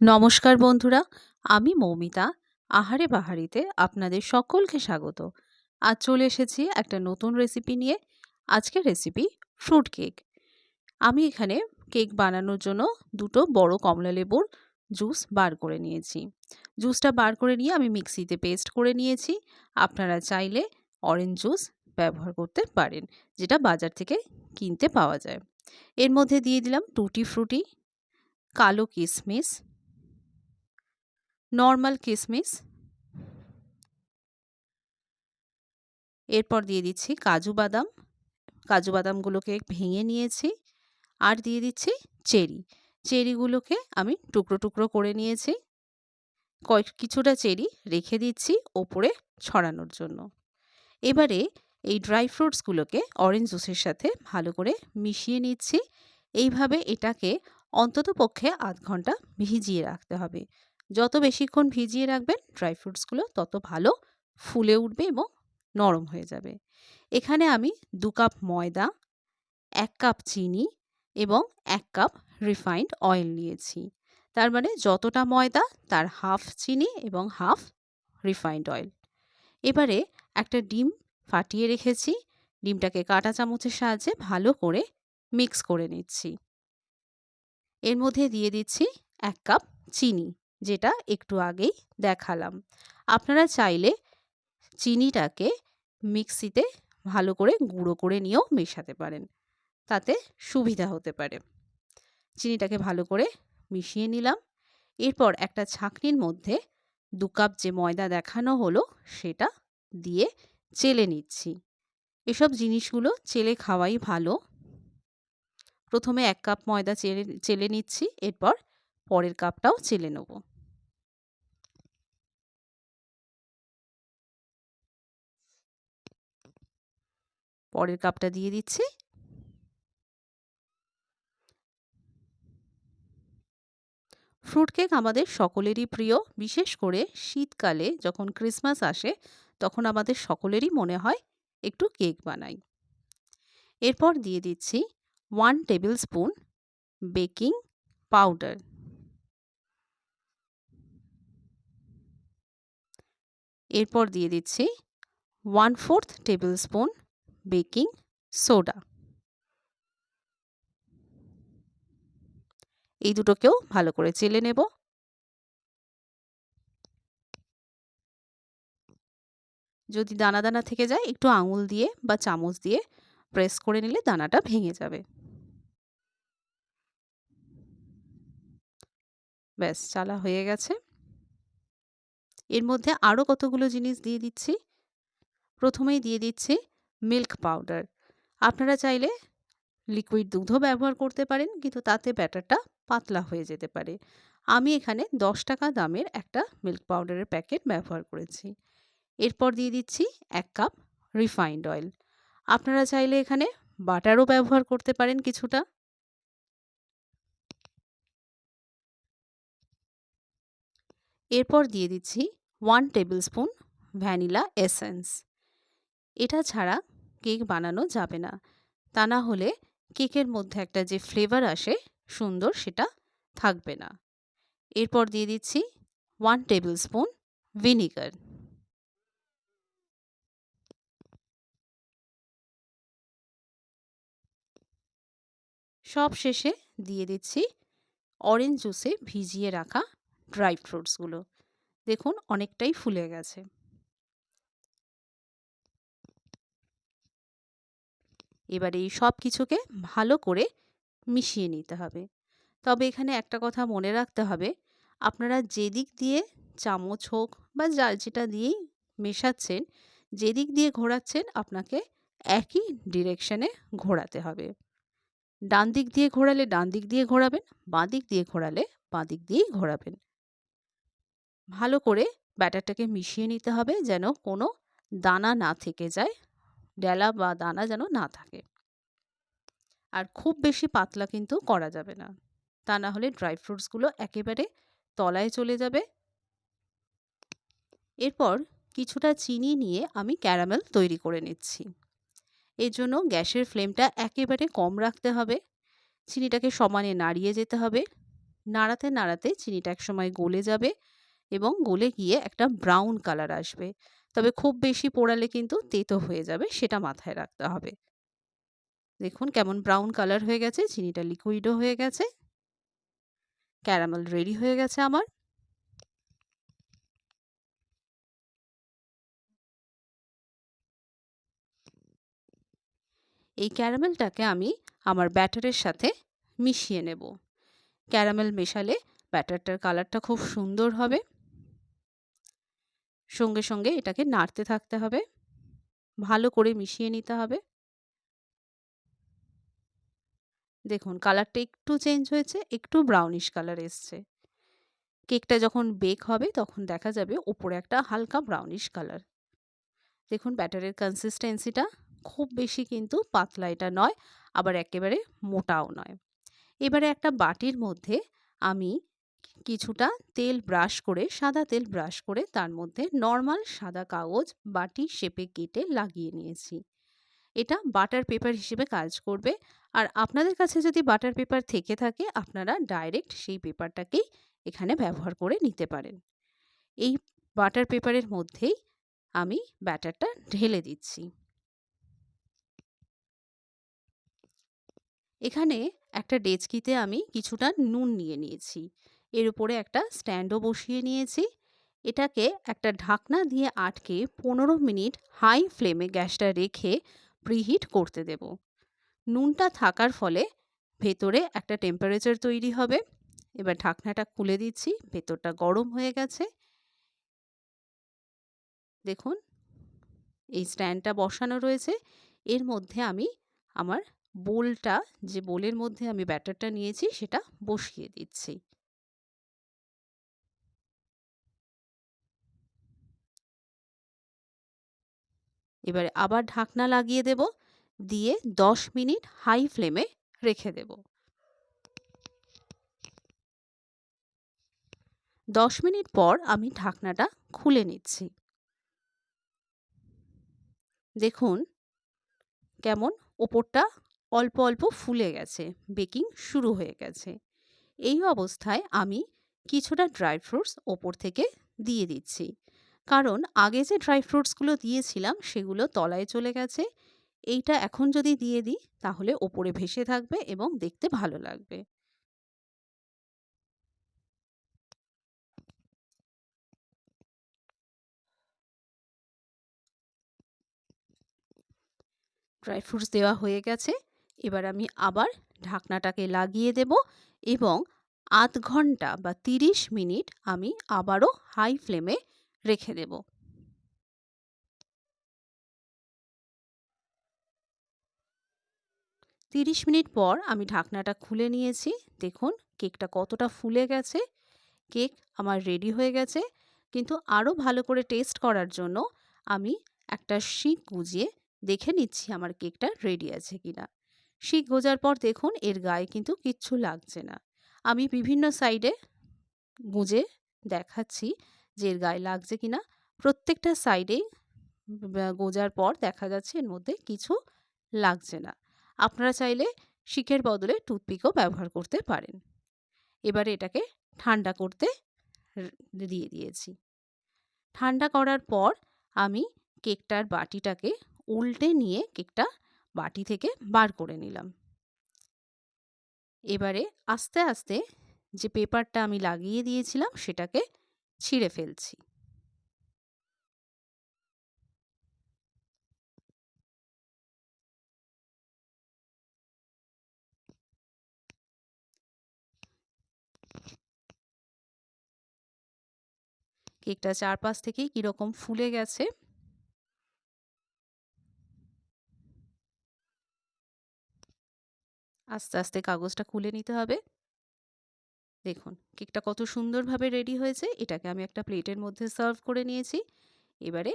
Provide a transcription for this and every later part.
নমস্কার বন্ধুরা, আমি মৌমিতা। আহারে বাহারিতে আপনাদের সকলকে স্বাগত। আজ চলে এসেছি একটা নতুন রেসিপি নিয়ে। আজকের রেসিপি ফ্রুট কেক। আমি এখানে কেক বানানোর জন্য দুটো বড় কমলা লেবুর জুস বার করে নিয়েছি। জুসটা বার করে নিয়ে আমি মিক্সিতে পেস্ট করে নিয়েছি। আপনারা চাইলে অরেঞ্জ জুস ব্যবহার করতে পারেন, যেটা বাজার থেকে কিনতে পাওয়া যায়। এর মধ্যে দিয়ে দিলাম টুটি ফ্রুটি, কালো কিশমিশ, নর্মাল কিশমিশ, এরপর দিয়ে দিচ্ছি কাজু বাদাম। কাজু বাদামগুলোকে ভেঙে নিয়েছি। আর দিয়ে দিচ্ছি চেরি। চেরিগুলোকে আমি টুকরো টুকরো করে নিয়েছি। কিছুটা চেরি রেখে দিচ্ছি ওপরে ছড়ানোর জন্য। এবারে এই ড্রাই ফ্রুটসগুলোকে অরেঞ্জ জুসের সাথে ভালো করে মিশিয়ে নিচ্ছি। এইভাবে এটাকে অন্তত পক্ষে আধ ঘন্টা ভিজিয়ে রাখতে হবে। যত বেশিক্ষণ ভিজিয়ে রাখবেন ড্রাই ফ্রুটসগুলো তত ভালো ফুলে উঠবে এবং নরম হয়ে যাবে। এখানে আমি 2 কাপ ময়দা, 1 কাপ চিনি এবং 1 কাপ রিফাইন্ড অয়েল নিয়েছি। তার মানে যতটা ময়দা তার হাফ চিনি এবং হাফ রিফাইন্ড অয়েল। এবারে একটা ডিম ফাটিয়ে রেখেছি। ডিমটাকে কাঁটা চামচের সাহায্যে ভালো করে মিক্স করে নিচ্ছি। এর মধ্যে দিয়ে দিচ্ছি 1 কাপ চিনি, যেটা একটু আগেই দেখালাম। আপনারা চাইলে চিনিটাকে মিক্সিতে ভালো করে গুঁড়ো করে নিয়েও মেশাতে পারেন, তাতে সুবিধা হতে পারে। চিনিটাকে ভালো করে মিশিয়ে নিলাম। এরপর একটা ছাঁকনির মধ্যে 2 কাপ যে ময়দা দেখানো হলো সেটা দিয়ে চেলে নিচ্ছি। এসব জিনিসগুলো চেলে খাওয়াই ভালো। প্রথমে 1 কাপ ময়দা চেলে নিচ্ছি, এরপর পরের কাপটাও চেলে নেব। পরের কাপটা দিয়ে দিচ্ছি। ফ্রুট কেক আমাদের সকলেরই প্রিয়। বিশেষ করে শীতকালে যখন ক্রিসমাস আসে তখন আমাদের সকলেরই মনে হয় একটু কেক বানাই। এরপর দিয়ে দিচ্ছি 1 টেবিল স্পুন বেকিং পাউডার। এরপর দিয়ে দিচ্ছি 1/4 টেবিল স্পুন বেকিং সোডা। এই দুটোকেও ভালো করে চেলে নেব। যদি দানা দানা থেকে যায় একটু আঙুল দিয়ে বা চামচ দিয়ে প্রেস করে নিলে দানাটা ভেঙে যাবে। ব্যাস, চালা হয়ে গেছে। এর মধ্যে আরও কতগুলো জিনিস দিয়ে দিচ্ছি। প্রথমেই দিয়ে দিচ্ছি মিল্ক পাউডার। আপনারা চাইলে লিকুইড দুধও ব্যবহার করতে পারেন, কিন্তু তাতে ব্যাটারটা পাতলা হয়ে যেতে পারে। আমি এখানে 10 টাকা দামের একটা মিল্ক পাউডারের প্যাকেট ব্যবহার করেছি। এরপর দিয়ে দিচ্ছি 1 কাপ রিফাইন্ড অয়েল। আপনারা চাইলে এখানে বাটারও ব্যবহার করতে পারেন কিছুটা। এরপর দিয়ে দিচ্ছি 1 টেবিল স্পুন ভ্যানিলা এসেন্স। এটা ছাড়া কেক বানানো যাবে না, তা না হলে কেকের মধ্যে একটা যে ফ্লেভার আসে সুন্দর, সেটা থাকবে না। এরপর দিয়ে দিচ্ছি 1 টেবিল স্পুন ভিনিগার। সব শেষে দিয়ে দিচ্ছি অরেঞ্জ জুসে ভিজিয়ে রাখা ড্রাই ফ্রুটসগুলো। দেখুন অনেকটাই ফুলে গেছে। এবারে এই সব কিছুকে ভালো করে মিশিয়ে নিতে হবে। তবে এখানে একটা কথা মনে রাখতে হবে, আপনারা যেদিক দিয়ে চামচ হোক বা যার যেটা দিয়েই মেশাচ্ছেন, যেদিক দিয়ে ঘোরাচ্ছেন আপনাকে একই ডিরেকশনে ঘোরাতে হবে। ডান দিক দিয়ে ঘোরালে ডান দিক দিয়ে ঘোরাবেন, বাঁ দিক দিয়ে ঘোরালে বাঁ দিক দিয়েই ঘোরাবেন। ভালো করে ব্যাটারটাকে মিশিয়ে নিতে হবে যেন কোনো দানা না থেকে যায়, ডেলা বা দানা যেন না থাকে। আর খুব বেশি পাতলা কিন্তু করা যাবে না, তা না হলে ড্রাই ফ্রুটসগুলো একেবারে তলায় চলে যাবে। এরপর কিছুটা চিনি নিয়ে আমি ক্যারামেল তৈরি করে নিচ্ছি। এর জন্য গ্যাসের ফ্লেমটা একেবারে কম রাখতে হবে। চিনিটাকে সমানে নাড়িয়ে যেতে হবে। নাড়াতে নাড়াতে চিনিটা একসময় গলে যাবে এবং গলে গিয়ে একটা ব্রাউন কালার আসবে। তবে খুব বেশি পোড়ালে কিন্তু তেতো হয়ে যাবে, সেটা মাথায় রাখতে হবে। দেখুন কেমন ব্রাউন কালার হয়ে গেছে, চিনিটা লিকুইডও হয়ে গেছে, ক্যারামেল রেডি হয়ে গেছে আমার। এই ক্যারামেলটাকে আমি আমার ব্যাটারের সাথে মিশিয়ে নেব। ক্যারামেল মেশালে ব্যাটারটার কালারটা খুব সুন্দর হবে। সঙ্গে সঙ্গে এটাকে নাড়তে থাকতে হবে, ভালো করে মিশিয়ে নিতে হবে। দেখুন কালারটা একটু চেঞ্জ হয়েছে, একটু ব্রাউনিশ কালার এসছে। কেকটা যখন বেক হবে তখন দেখা যাবে ওপরে একটা হালকা ব্রাউনিশ কালার। দেখুন ব্যাটারের কনসিস্টেন্সিটা খুব বেশি কিন্তু পাতলা এটা নয়, আবার একেবারে মোটাও নয়। এবারে একটা বাটির মধ্যে আমি কিছুটা তেল ব্রাশ করে, সাদা তেল ব্রাশ করে তার মধ্যে নর্মাল সাদা কাগজ বাটি শেপে কেটে লাগিয়ে নিয়েছি। এটা বাটার পেপার হিসেবে কাজ করবে। আর আপনাদের কাছে যদি বাটার পেপার থেকে থাকে আপনারা ডাইরেক্ট সেই পেপারটাকেই এখানে ব্যবহার করে নিতে পারেন। এই বাটার পেপারের মধ্যেই আমি ব্যাটারটা ঢেলে দিচ্ছি। এখানে একটা ডেচকিতে আমি কিছুটা নুন নিয়ে নিয়েছি। এর উপরে একটা স্ট্যান্ডও বসিয়ে নিয়েছি। এটাকে একটা ঢাকনা দিয়ে আটকে 15 মিনিট হাই ফ্লেমে গ্যাসটা রেখে প্রিহিট করতে দেব। নুনটা থাকার ফলে ভেতরে একটা টেম্পারেচার তৈরি হবে। এবার ঢাকনাটা খুলে দিচ্ছি, ভেতরটা গরম হয়ে গেছে। দেখুন এই স্ট্যান্ডটা বসানো রয়েছে, এর মধ্যে আমি আমার বোলটা, যে বোলের মধ্যে আমি ব্যাটারটা নিয়েছি সেটা বসিয়ে দিচ্ছি। এবারে আবার ঢাকনা লাগিয়ে দেব, দিয়ে 10 মিনিট হাই ফ্লেমে রেখে দেব। 10 মিনিট পর আমি ঢাকনাটা খুলে নিচ্ছি। দেখুন কেমন ওপরটা অল্প অল্প ফুলে গেছে, বেকিং শুরু হয়ে গেছে। এই অবস্থায় আমি কিছুটা ড্রাই ফ্রুটস ওপর থেকে দিয়ে দিচ্ছি, কারণ আগে যে ড্রাই ফ্রুটসগুলো দিয়েছিলাম সেগুলো তলায় চলে গেছে। এইটা এখন যদি দিয়ে দিই তাহলে ওপরে ভেসে থাকবে এবং দেখতে ভালো লাগবে। ড্রাই ফ্রুটস দেওয়া হয়ে গেছে। এবার আমি আবার ঢাকনাটাকে লাগিয়ে দেব এবং আধ ঘন্টা বা 30 মিনিট আমি আবারও হাই ফ্লেমে রেখে দেব। 30 মিনিট পর আমি ঢাকনাটা খুলে নিয়েছি। দেখুন কেকটা কতটা ফুলে গেছে। কেক আমার রেডি হয়ে গেছে। কিন্তু আরও ভালো করে টেস্ট করার জন্য আমি একটা শিক গুজিয়ে দেখে নিচ্ছি আমার কেকটা রেডি আছে কিনা। শিক গোজার পর দেখুন এর গায়ে কিন্তু কিচ্ছু লাগছে না। আমি বিভিন্ন সাইডে গুজে দেখাচ্ছি যে এর গায়ে লাগছে কিনা। প্রত্যেকটা সাইডেই গোজার পর দেখা যাচ্ছে এর মধ্যে কিছু লাগছে না। আপনারা চাইলে শিকের বদলে টুথপিকও ব্যবহার করতে পারেন। এবারে এটাকে ঠান্ডা করতে দিয়ে দিয়েছি। ঠান্ডা করার পর আমি কেকটার বাটিটাকে উল্টে নিয়ে কেকটা বাটি থেকে বার করে নিলাম। এবারে আস্তে আস্তে যে পেপারটা আমি লাগিয়ে দিয়েছিলাম সেটাকে ছিঁড়ে ফেলছি। কেকটা চারপাশ থেকেই কিরকম ফুলে গেছে। আস্তে আস্তে কাগজটা খুলে নিতে হবে। দেখুন কেকটা কত সুন্দরভাবে রেডি হয়েছে। এটাকে আমি একটা প্লেটের মধ্যে সার্ভ করে নিয়েছি। এবারে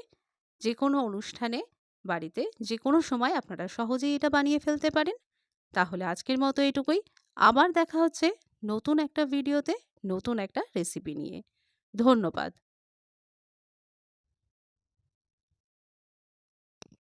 যে কোনো অনুষ্ঠানে বাড়িতে যে কোনো সময় আপনারা সহজেই এটা বানিয়ে ফেলতে পারেন। তাহলে আজকের মতো এটুকুই। আবার দেখা হচ্ছে নতুন একটা ভিডিওতে, নতুন একটা রেসিপি নিয়ে। ধন্যবাদ।